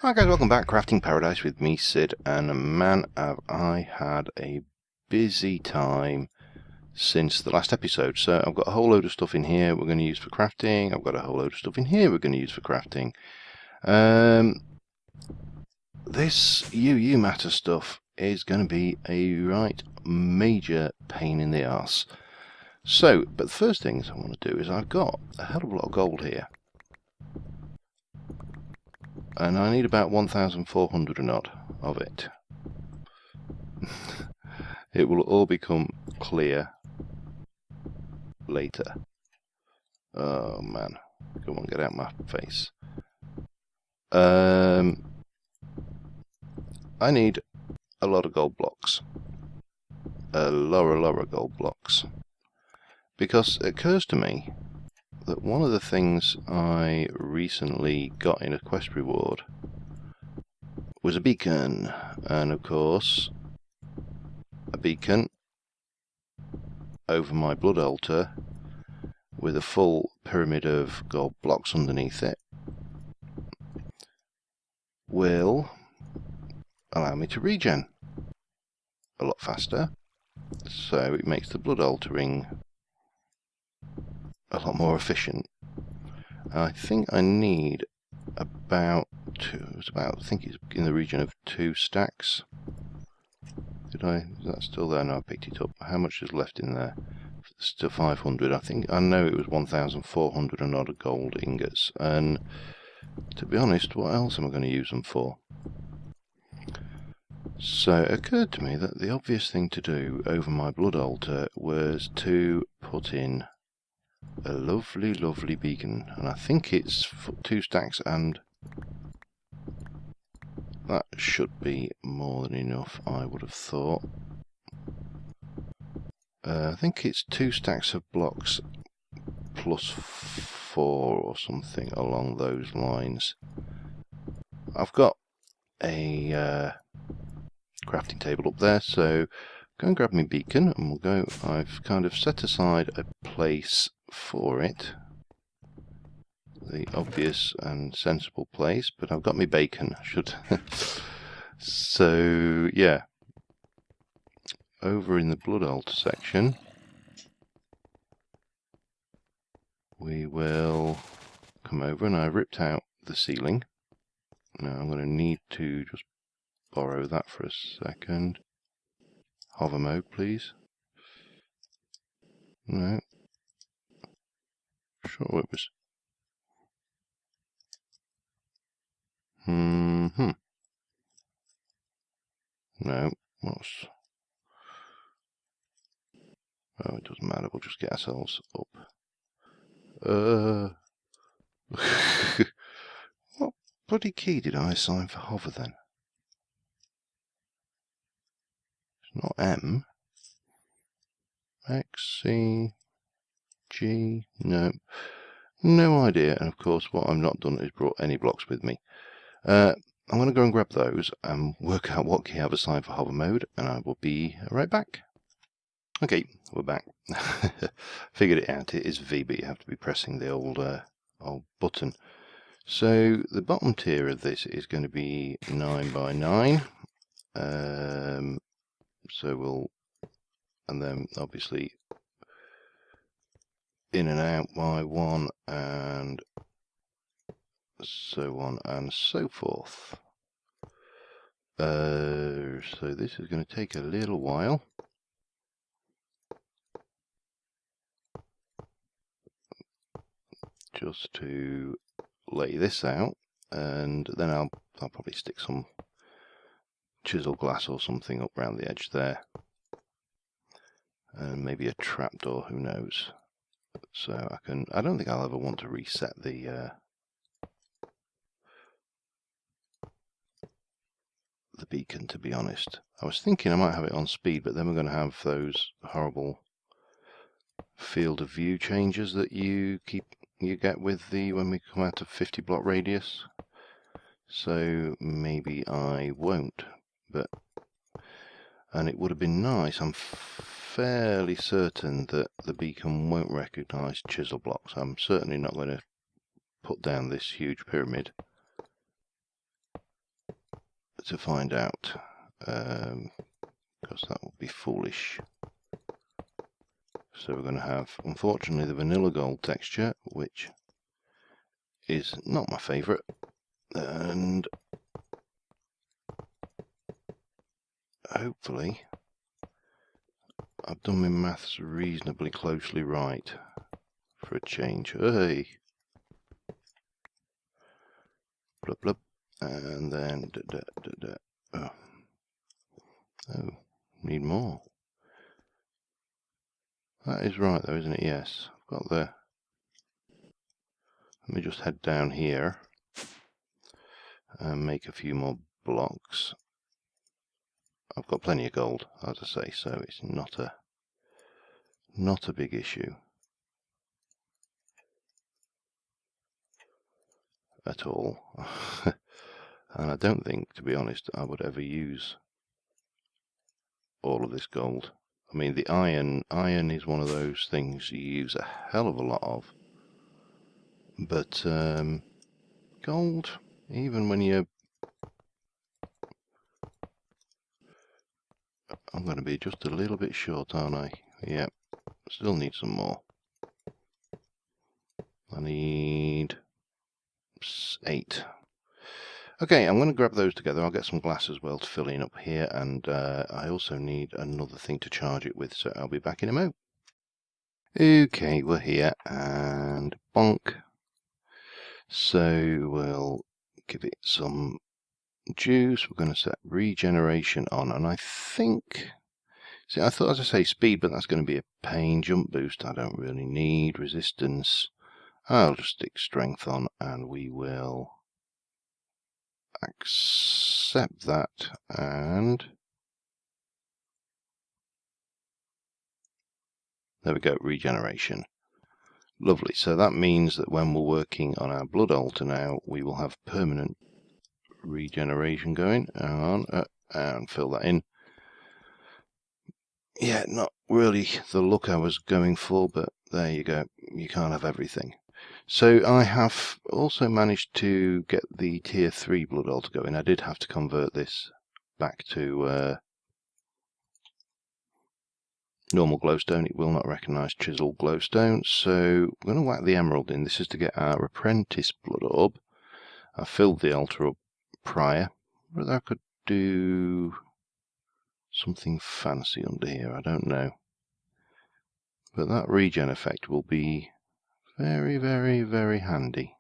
Hi guys, welcome back. Crafting Paradise with me, Sid, and man, have I had a busy time since the last episode. So I've got a whole load of stuff in here we're going to use for crafting. I've got a whole load of stuff in here we're going to use for crafting. This UU matter stuff is going to be a right major pain in the arse. So, but the first things I want to do is I've got a hell of a lot of gold here. And I need about 1,400 and odd of it. It will all become clear later. Oh man, come on, get out my face. I need a lot of gold blocks. A lot of gold blocks. Because it occurs to me that one of the things I recently got in a quest reward was a beacon. And of course, a beacon over my blood altar with a full pyramid of gold blocks underneath it will allow me to regen a lot faster, so it makes the blood altering a lot more efficient. I think I need about I think it's in the region of 2 stacks. Is that still there? No, I picked it up. How much is left in there? Still 500. I know it was 1,400 and odd gold ingots. And to be honest, what else am I going to use them for? So it occurred to me that the obvious thing to do over my blood altar was to put in a lovely beacon. And I think it's 2 stacks, and that should be more than enough, I would have thought. I think it's 2 stacks of blocks plus 4 or something along those lines. I've got a crafting table up there, so go and grab my beacon and we'll go. I've kind of set aside a place for it, the obvious and sensible place, but I've got my bacon. So yeah, over in the blood altar section we will come over, and I ripped out the ceiling. Now I'm going to need to just borrow that for a second. Hover mode, please. No. Sure it was. No. What's... Oh, it doesn't matter. We'll just get ourselves up. What bloody key did I assign for hover then? It's not M. X, C, G, no. No idea. And of course what I've not done is brought any blocks with me. I'm going to go and grab those and work out what key I've assigned for hover mode, and I will be right back. Okay, we're back. Figured it out. It is V, but you have to be pressing the old button. So the bottom tier of this is going to be 9 by 9. So we'll, and then obviously in and out by 1, and so on and so forth. So this is going to take a little while. Just to lay this out, and then I'll probably stick some chisel glass or something up around the edge there, and maybe a trapdoor, who knows. So I don't think I'll ever want to reset the beacon, to be honest. I was thinking I might have it on speed, but then we're going to have those horrible field of view changes that you get with when we come out of 50 block radius. So maybe I won't, and it would have been nice. I'm fairly certain that the beacon won't recognise chisel blocks. I'm certainly not going to put down this huge pyramid to find out, because that would be foolish. So we're going to have, unfortunately, the vanilla gold texture, which is not my favourite, and hopefully I've done my maths reasonably closely right for a change. Hey! Blub blub, and then oh, need more. That is right though, isn't it? Yes, I've got the. Let me just head down here and make a few more blocks. I've got plenty of gold, as I say, so it's not a big issue at all. And I don't think, to be honest, I would ever use all of this gold. I mean, the iron is one of those things you use a hell of a lot of. But gold, even when you... I'm going to be just a little bit short, aren't I? Yep, still need some more. I need 8. Okay, I'm going to grab those together. I'll get some glass as well to fill in up here, and I also need another thing to charge it with, so I'll be back in a mo. Okay, we're here, and bonk. So we'll give it some juice. We're going to set regeneration on, and I think... See, I thought, as I say, speed, but that's going to be a pain. Jump boost I don't really need. Resistance, I'll just stick strength on, and we will accept that, and there we go, regeneration. Lovely. So that means that when we're working on our blood altar now, we will have permanent regeneration going. Hang on, and fill that in. Yeah, not really the look I was going for, but there you go. You can't have everything. So I have also managed to get the tier 3 blood altar going. I did have to convert this back to normal glowstone. It will not recognise chiseled glowstone. So I'm going to whack the emerald in. This is to get our apprentice blood orb. I filled the altar up prior, but I could do something fancy under here. I don't know. But that regen effect will be very, very, very handy,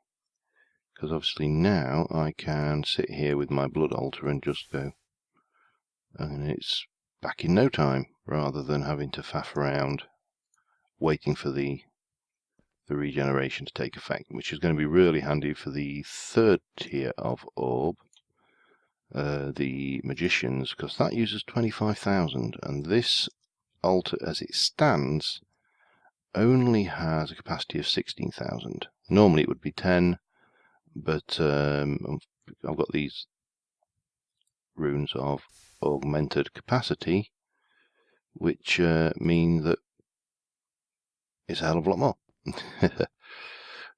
because obviously now I can sit here with my blood altar and just go, and it's back in no time, rather than having to faff around waiting for the regeneration to take effect, which is going to be really handy for the 3rd tier of orb, the magicians, because that uses 25,000, and this altar as it stands only has a capacity of 16,000. Normally it would be 10, but I've got these runes of augmented capacity, which mean that it's a hell of a lot more.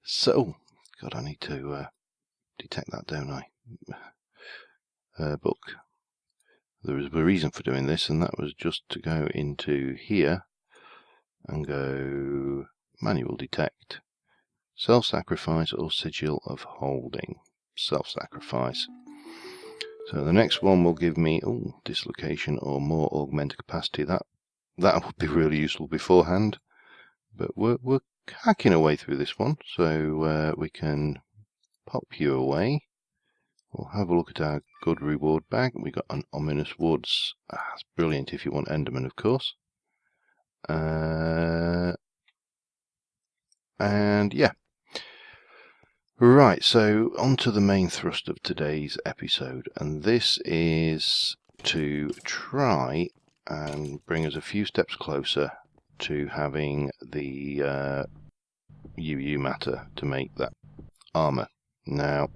So, God, I need to detect that, don't I? Book. There was a reason for doing this, and that was just to go into here and go manual detect, self-sacrifice or sigil of holding. Self-sacrifice. So the next one will give me dislocation or more augmented capacity. That would be really useful beforehand, but we're hacking away through this one, so we can pop you away. We'll have a look at our good reward bag. We got an ominous woods. That's brilliant if you want Enderman, of course. And yeah, right, so on to the main thrust of today's episode, and this is to try and bring us a few steps closer to having the UU matter to make that armor. Now,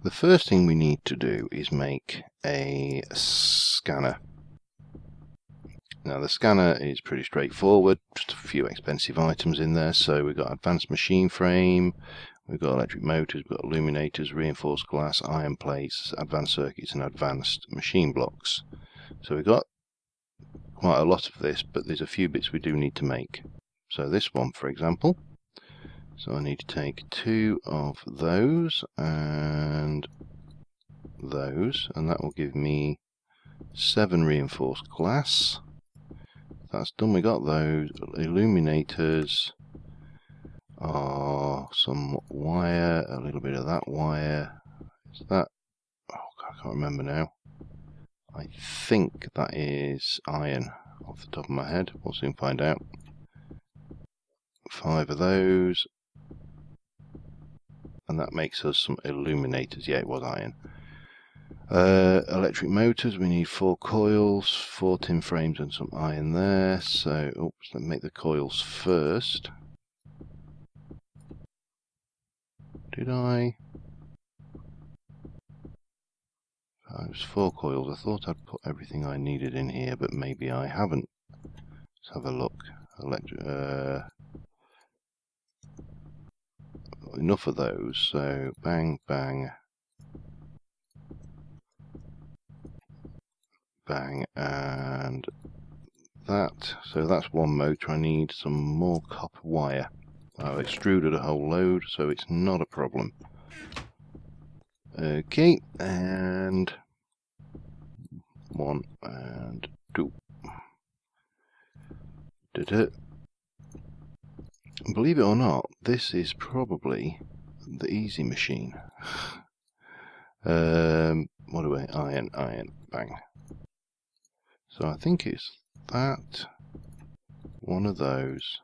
the first thing we need to do is make a scanner. Now the scanner is pretty straightforward, just a few expensive items in there. So we've got advanced machine frame, We've got electric motors, we've got illuminators, reinforced glass, iron plates, advanced circuits and advanced machine blocks. So we've got quite a lot of this, but there's a few bits we do need to make. So this one, for example, so I need to take 2 of those, and that will give me 7 reinforced glass. That's done. We got those. Illuminators are some wire, a little bit of that wire. Is that? Oh, I can't remember now. I think that is iron off the top of my head. We'll soon find out. 5 of those. And that makes us some illuminators. Yeah, it was iron. Electric motors, we need 4 coils, 4 tin frames and some iron there. So, oops, let's make the coils first. Did I? It was 4 coils. I thought I'd put everything I needed in here, but maybe I haven't. Let's have a look. Enough of those, so bang, bang, bang, and that. So that's one motor. I need some more copper wire. I've extruded a whole load, so it's not a problem. Okay, and 1 and 2. Did it? Believe it or not, this is probably the easy machine. What do I? Iron, bang. So I think it's that, one of those,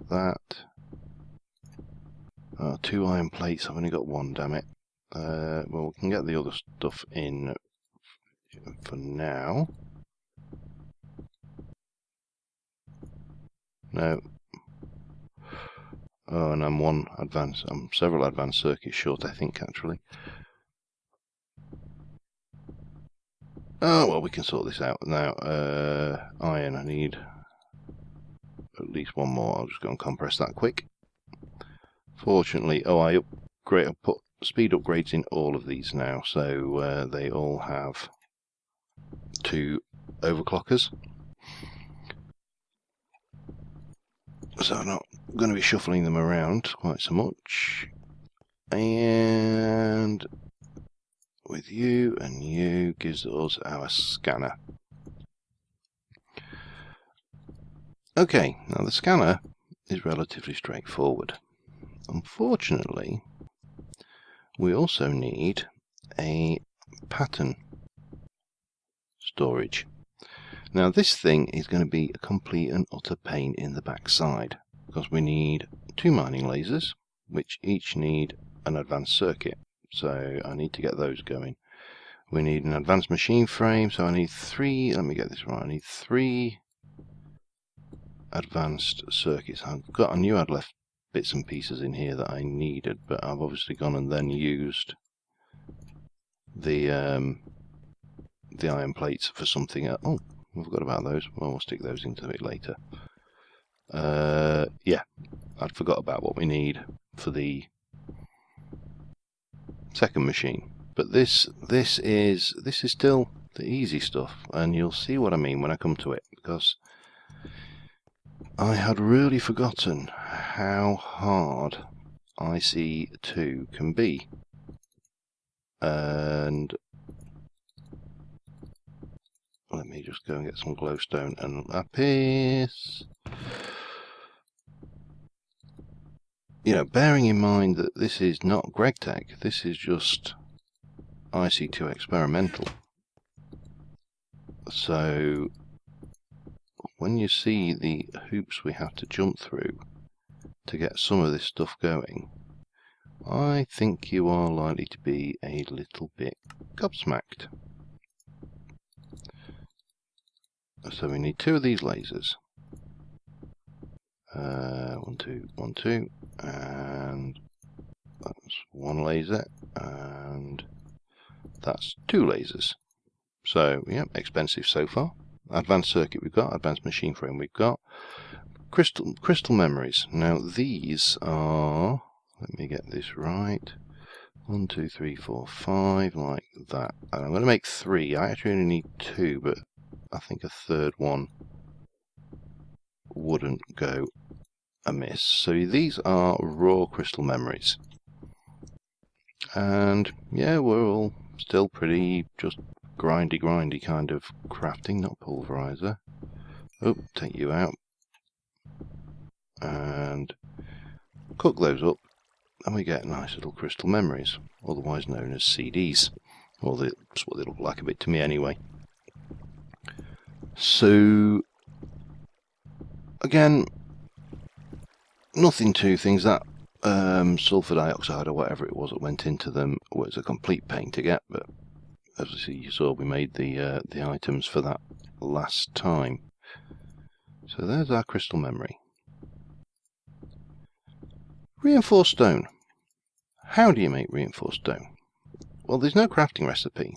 that. 2 iron plates. I've only got 1, damn it. Well, we can get the other stuff in for now. No. Oh, and I'm several advanced circuits short, I think, actually. Oh, well, we can sort this out now. Iron, I need at least 1 more. I'll just go and compress that quick. Fortunately, I put speed upgrades in all of these now, so they all have 2 overclockers. So I'm not going to be shuffling them around quite so much. And with you and you gives us our scanner. Okay, now the scanner is relatively straightforward. Unfortunately, we also need a pattern storage. Now this thing is going to be a complete and utter pain in the backside, because we need 2 mining lasers, which each need an advanced circuit, so I need to get those going. We need an advanced machine frame, so I need 3, let me get this right, I need 3 advanced circuits. I've got, I knew I'd left bits and pieces in here that I needed, but I've obviously gone and then used the iron plates for something else. Oh, I forgot about those. Well, we'll stick those into it later. Yeah, I'd forgot about what we need for the second machine. But this is still the easy stuff, and you'll see what I mean when I come to it, because I had really forgotten how hard IC2 can be. And let me just go and get some glowstone and lapis. You know, bearing in mind that this is not GregTech, this is just IC2 experimental. So when you see the hoops we have to jump through to get some of this stuff going, I think you are likely to be a little bit gobsmacked. So we need 2 of these lasers. 1, 2, 1, 2, and that's 1 laser, and that's 2 lasers. So, yeah, expensive so far. Advanced circuit we've got, advanced machine frame we've got. Crystal memories. Now these are, Let me get this right. 1, 2, 3, 4, 5, like that. And I'm going to make 3. I actually only need 2, but I think a third one wouldn't go amiss. So these are raw crystal memories. And yeah, we're all still pretty just grindy kind of crafting, not pulverizer. Oh, take you out. And cook those up, and we get nice little crystal memories, otherwise known as CDs. Well, that's what they look like a bit to me anyway. So, again, nothing to things. That sulfur dioxide or whatever it was that went into them was a complete pain to get, but as you saw, we made the items for that last time. So there's our crystal memory. Reinforced stone. How do you make reinforced stone? Well, there's no crafting recipe,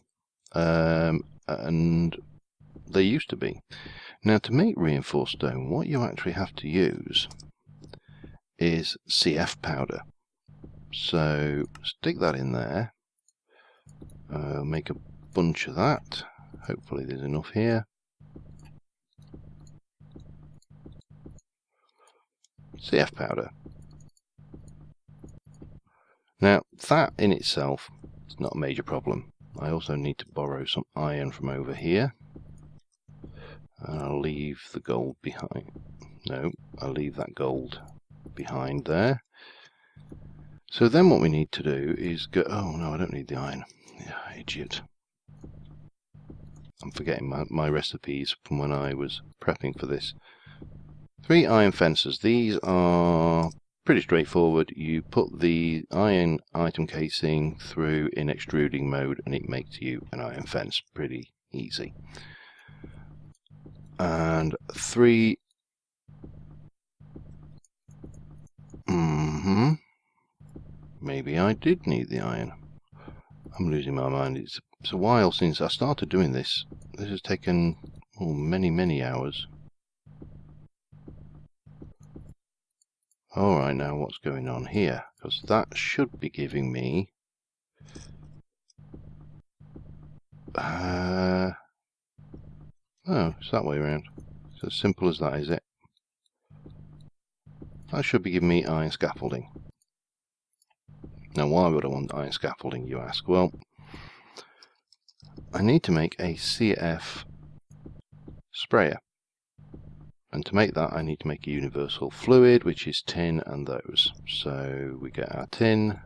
and there used to be. Now, to make reinforced stone, what you actually have to use is CF powder. So stick that in there. Make a bunch of that. Hopefully there's enough here. CF powder. Now, that in itself is not a major problem. I also need to borrow some iron from over here. And I'll leave the gold behind. No, I'll leave that gold behind there. So then what we need to do is go... Oh, no, I don't need the iron. Yeah, idiot. I'm forgetting my recipes from when I was prepping for this. 3 iron fences. These are pretty straightforward. You put the iron item casing through in extruding mode and it makes you an iron fence. Pretty easy. And 3... Maybe I did need the iron. I'm losing my mind. It's a while since I started doing this. This has taken many hours. Alright, now what's going on here? Because that should be giving me... Oh, it's that way around. It's as simple as that, is it? That should be giving me iron scaffolding. Now, why would I want iron scaffolding, you ask? Well, I need to make a CF sprayer. And to make that, I need to make a universal fluid, which is tin and those. So we get our tin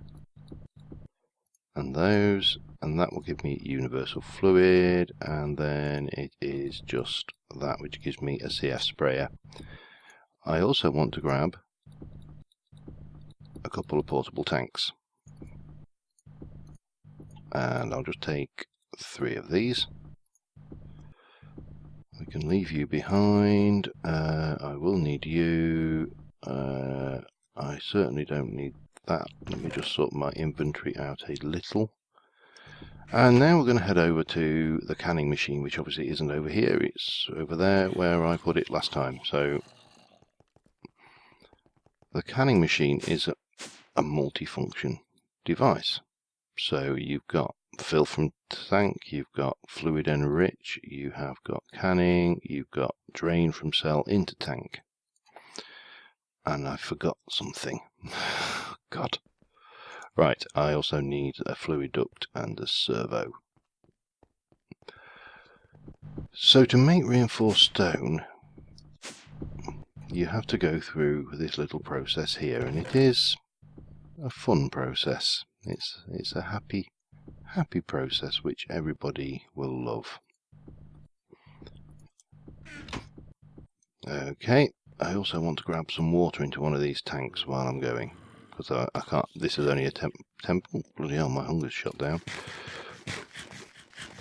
and those, and that will give me universal fluid, and then it is just that which gives me a CF sprayer. I also want to grab a couple of portable tanks. And I'll just take 3 of these. We can leave you behind. I will need you. I certainly don't need that. Let me just sort my inventory out a little. And now we're going to head over to the canning machine, which obviously isn't over here. It's over there where I put it last time. So the canning machine is a multifunction device. So you've got fill from tank, you've got fluid enrich, you have got canning, you've got drain from cell into tank. And I forgot something. God. Right, I also need a fluid duct and a servo. So to make reinforced stone, you have to go through this little process here, and it is a fun process. It's a happy process which everybody will love. Okay, I also want to grab some water into one of these tanks while I'm going, because I can't. This is only a temple. Bloody hell, my hunger's shut down.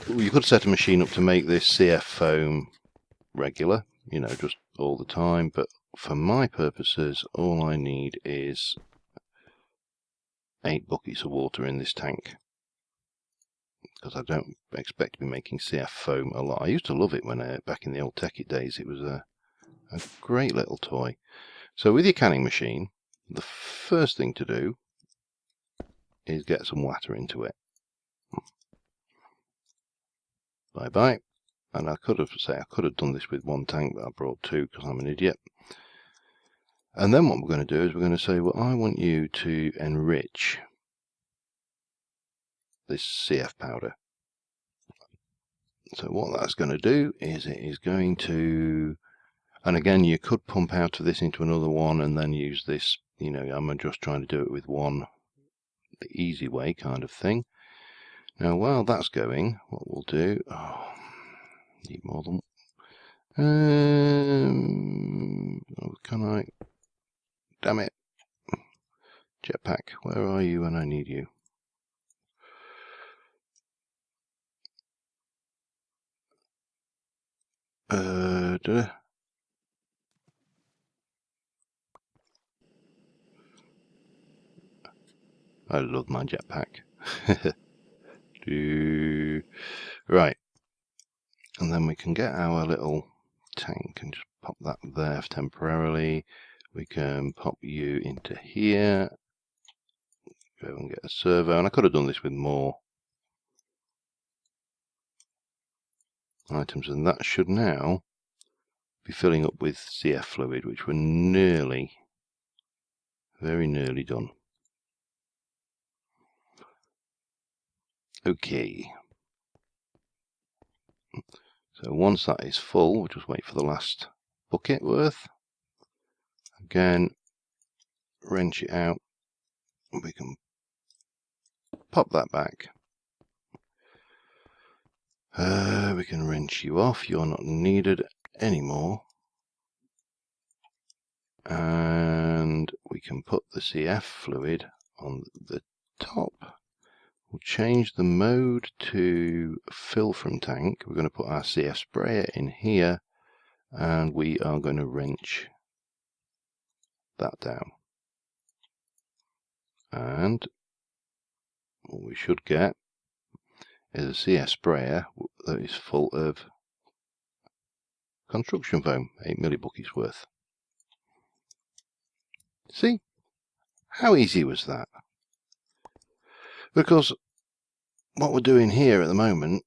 You could set a machine up to make this CF foam regular, you know, just all the time, but for my purposes, all I need is 8 buckets of water in this tank, because I don't expect to be making CF foam a lot. I used to love it when back in the old Tekkit days. It was a great little toy. So with your canning machine, the first thing to do is get some water into it. Bye bye. And I could have done this with one tank, but I brought two because I'm an idiot. And then what we're going to do is we're going to say, well, I want you to enrich this CF powder. So what that's going to do is it is going to, and again, you could pump out of this into another one and then use this, you know, I'm just trying to do it with one, the easy way kind of thing. Now, while that's going, what we'll do, need more than, can I, damn it, jetpack, where are you when I need you? I love my jetpack. Right, and then we can get our little tank and just pop that there temporarily. We can pop you into here, go and get a servo, and I could have done this with more items, and that should now be filling up with CF fluid, which we're nearly, very nearly done. Okay, so once that is full, we'll just wait for the last bucket worth. Again, wrench it out. We can pop that back. We can wrench you off. You're not needed anymore. And we can put the CF fluid on the top. We'll change the mode to fill from tank. We're going to put our CF sprayer in here, and we are going to wrench that down. And what we should get is a CF sprayer that is full of construction foam, 8 millibuckets worth. See? How easy was that? Because what we're doing here at the moment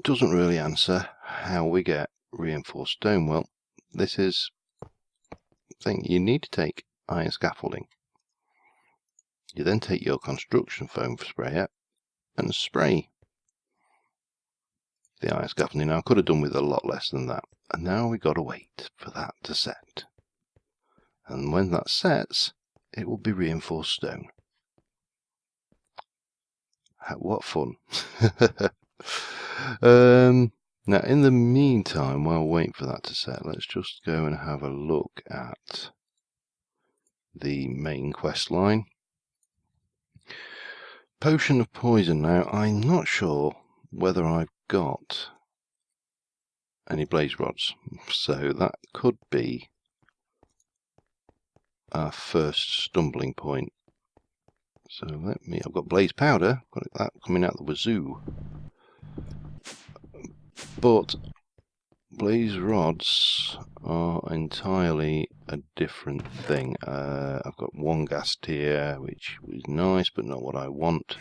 doesn't really answer how we get reinforced stone. Well, this is the thing. You need to take iron scaffolding. You then take your construction foam sprayer and spray the iron scaffolding. Now, I could have done with a lot less than that. And now we've got to wait for that to set. And when that sets, it will be reinforced stone. What fun. Now, in the meantime, while waiting for that to set, let's just go and have a look at the main quest line. Potion of poison. Now, I'm not sure whether I've got any blaze rods, so that could be our first stumbling point. So I've got blaze powder, got that coming out the wazoo. But blaze rods are entirely a different thing. I've got one ghast here, which is nice, but not what I want.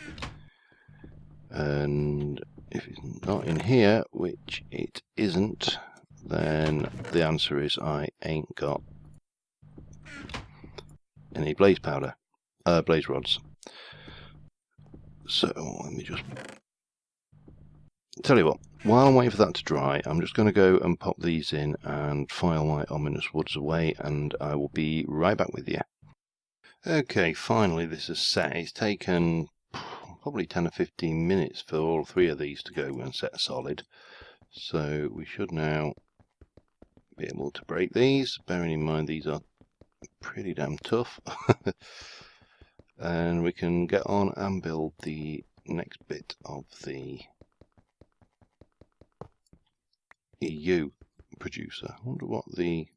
And if it's not in here, which it isn't, then the answer is I ain't got any blaze powder, blaze rods. So let me just tell you what, while I'm waiting for that to dry, I'm just going to go and pop these in and file my ominous woods away, and I will be right back with you. Okay, finally this is set. It's taken probably 10 or 15 minutes for all three of these to go and set solid. So we should now be able to break these, bearing in mind these are pretty damn tough. And we can get on and build the next bit of the EU producer. I wonder what the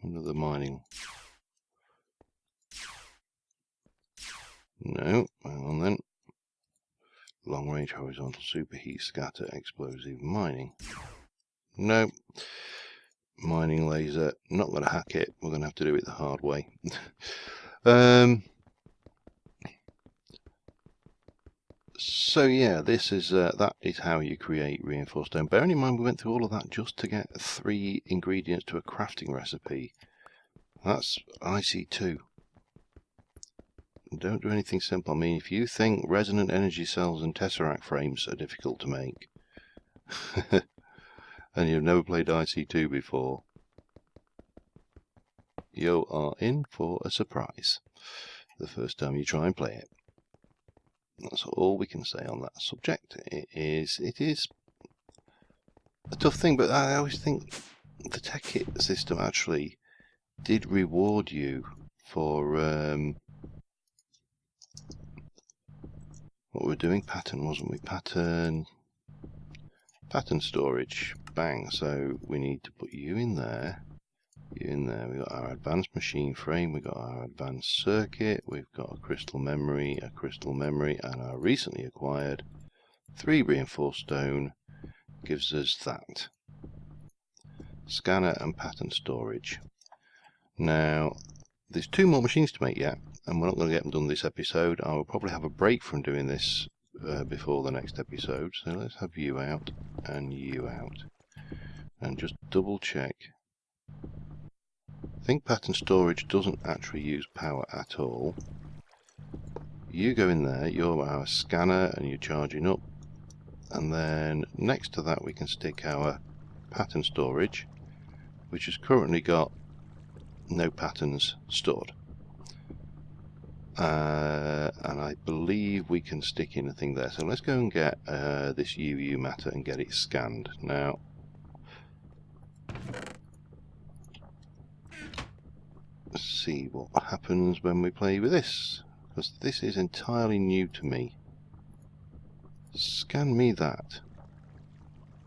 mining. No, hang on then. Long range horizontal superheat scatter explosive mining. No. Mining laser, not going to hack it. We're going to have to do it the hard way. So yeah, this is that is how you create reinforced stone. Bearing in mind we went through all of that just to get 3 ingredients to a crafting recipe. That's IC2. Don't do anything simple. I mean, if you think resonant energy cells and tesseract frames are difficult to make, and you've never played IC2 before, you are in for a surprise the first time you try and play it. That's all we can say on that subject. It is a tough thing, but I always think the tech kit system actually did reward you for what we're doing. Pattern, wasn't we? Pattern storage. Bang. So we need to put you in there. You in there. We've got our advanced machine frame. We've got our advanced circuit. We've got a crystal memory, and our recently acquired 3 reinforced stone gives us that. Scanner and pattern storage. Now, there's 2 more machines to make yet, and we're not going to get them done this episode. I will probably have a break from doing this before the next episode. So let's have you out and you out. And just double check. I think pattern storage doesn't actually use power at all. You go in there, you're our scanner and you're charging up. And then next to that we can stick our pattern storage, which has currently got no patterns stored. And I believe we can stick in a thing there. So let's go and get this UU matter and get it scanned. Now, let's see what happens when we play with this, because this is entirely new to me. Scan me that.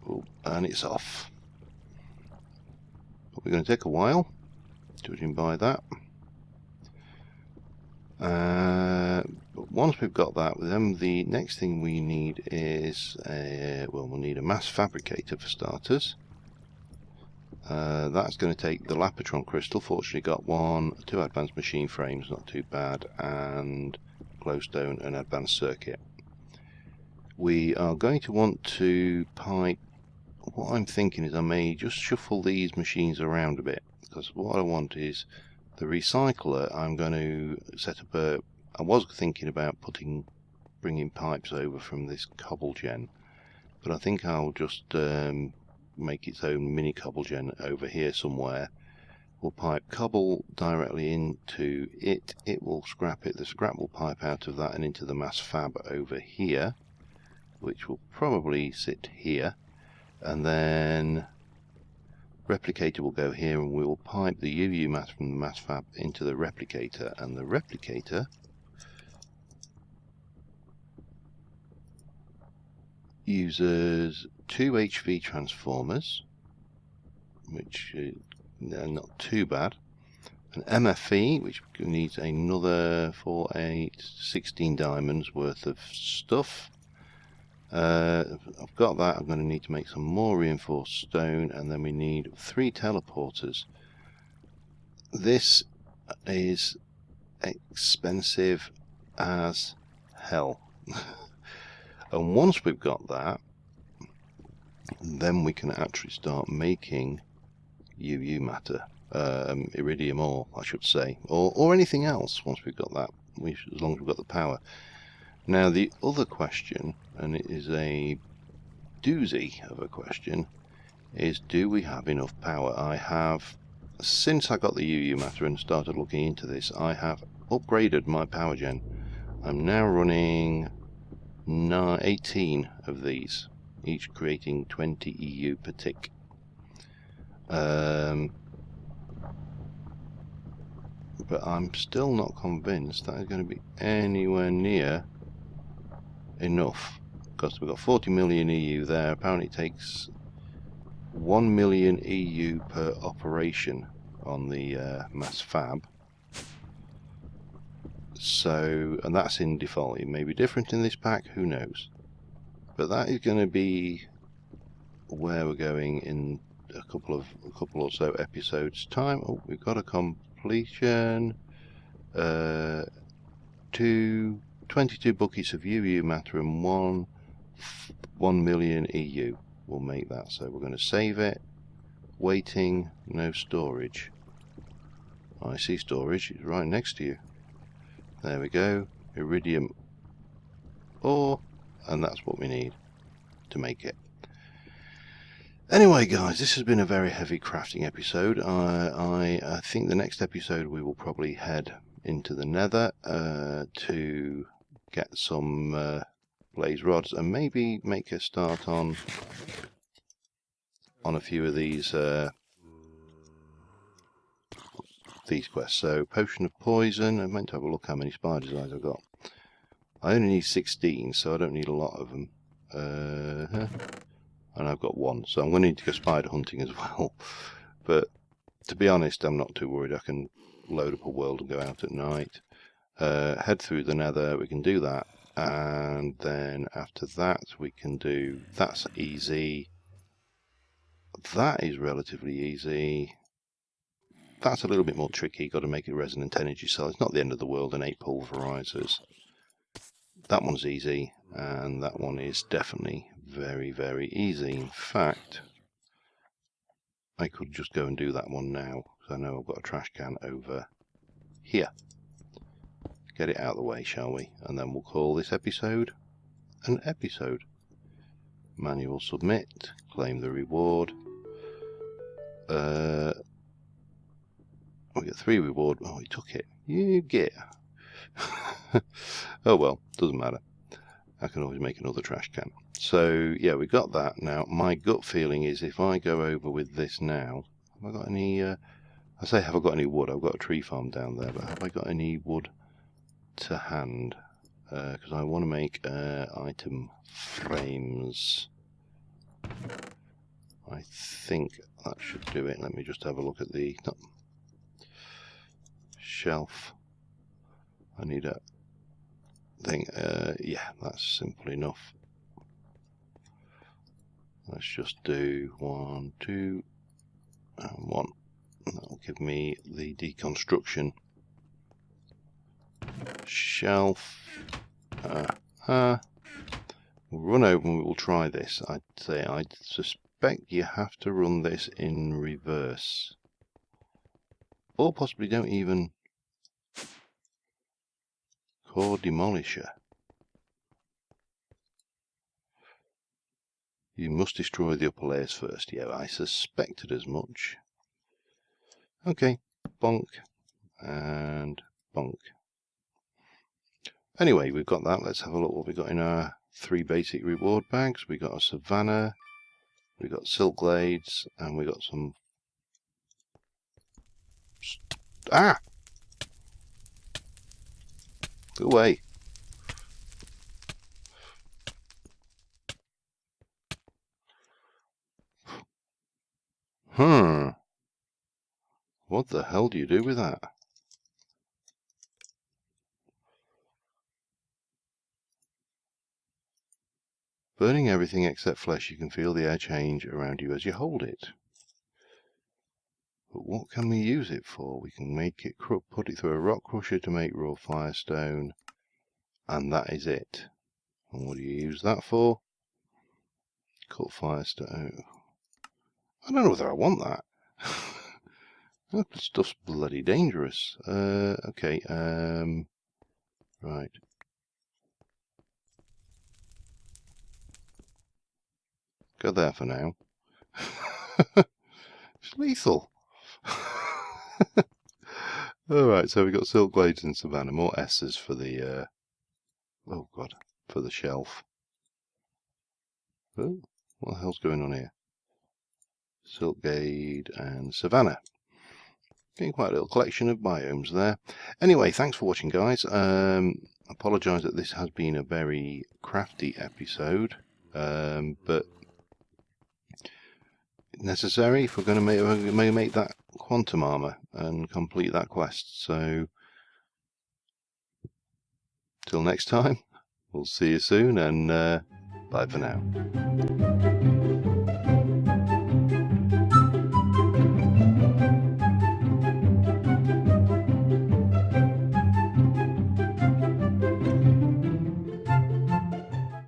Oh, and it's off. But we're going to take a while, judging by that. But once we've got that, then the next thing we need is well, we'll need a mass fabricator for starters. That's going to take the Lapotron crystal. Fortunately got 1, 2 advanced machine frames, not too bad, and glowstone and advanced circuit. We are going to want to pipe. What I'm thinking is I may just shuffle these machines around a bit, because what I want is the recycler. I'm going to set up a. I was thinking about bringing pipes over from this cobble gen, but I think I'll just make its own mini cobble gen over here somewhere. We'll pipe cobble directly into it. It will scrap it. The scrap will pipe out of that and into the mass fab over here, which will probably sit here, and then replicator will go here, and we will pipe the UU mass from the mass fab into the replicator, and the replicator uses 2 HV transformers, which are not too bad, an MFE, which needs another 4, 8, 16 diamonds worth of stuff. I've got that. I'm going to need to make some more reinforced stone, and then we need 3 teleporters. This is expensive as hell. And once we've got that, then we can actually start making UU matter, iridium ore, I should say, or anything else once we've got that, as long as we've got the power. Now the other question, and it is a doozy of a question, is do we have enough power? I have, since I got the UU matter and started looking into this, I have upgraded my power gen. I'm now running 18 of these, each creating 20 EU per tick. But I'm still not convinced that is going to be anywhere near enough, because we've got 40 million EU there. Apparently it takes 1 million EU per operation on the mass fab. So, and that's in default. It may be different in this pack, who knows, but that is going to be where we're going in a couple or so episodes time. Oh, we've got a completion, 2 22 buckets of UU matter and 1 million EU will make that. So we're going to save it. Waiting, no storage. IC storage is right next to you. There we go. Iridium ore, and that's what we need to make it. Anyway guys, this has been a very heavy crafting episode. I think the next episode we will probably head into the nether to get some blaze rods and maybe make a start on a few of these quests. So potion of poison, I meant to have a look how many spider's eyes I've got. I only need 16, so I don't need a lot of them. And I've got 1, so I'm going to need to go spider hunting as well. But to be honest, I'm not too worried. I can load up a world and go out at night. Head through the nether, we can do that. And then after that we can do, that's easy. That is relatively easy. That's a little bit more tricky, got to make a resonant energy cell. It's not the end of the world, and 8 pulverizers. That one's easy, and that one is definitely very, very easy. In fact, I could just go and do that one now, because I know I've got a trash can over here. Get it out of the way, shall we? And then we'll call this episode an episode. Manual submit, claim the reward. We get 3 reward. Oh, he took it. You get. Oh well, doesn't matter. I can always make another trash can. So yeah, we got that. Now my gut feeling is if I go over with this now, have I got any? I say, have I got any wood? I've got a tree farm down there, but have I got any wood to hand? Because I want to make item frames. I think that should do it. Let me just have a look at the shelf. I need a thing. Yeah, that's simple enough. Let's just do 1, 2, and 1. That'll give me the deconstruction shelf. We'll run over and we will try this. I'd say, I suspect you have to run this in reverse. Or possibly don't even. Core demolisher. You must destroy the upper layers first. Yeah, I suspected as much. Okay, bonk and bonk. Anyway, we've got that. Let's have a look what we've got in our 3 basic reward bags. We got a savannah, we got silk glades, and we got some. Ah! Go away. What the hell do you do with that? Burning everything except flesh, you can feel the air change around you as you hold it. But what can we use it for? We can make it, put it through a rock crusher to make raw firestone, and that is it. And what do you use that for? Cut firestone. I don't know whether I want that. That stuff's bloody dangerous. Okay, right. Go there for now. It's lethal. Alright, so we've got silk glades and savannah. More S's for the, oh god, for the shelf. Oh, what the hell's going on here? Silk glade and savannah. Getting quite a little collection of biomes there. Anyway, thanks for watching, guys. Apologise that this has been a very crafty episode, but necessary if we're going to make that quantum armor and complete that quest. So till next time, we'll see you soon, and bye for now.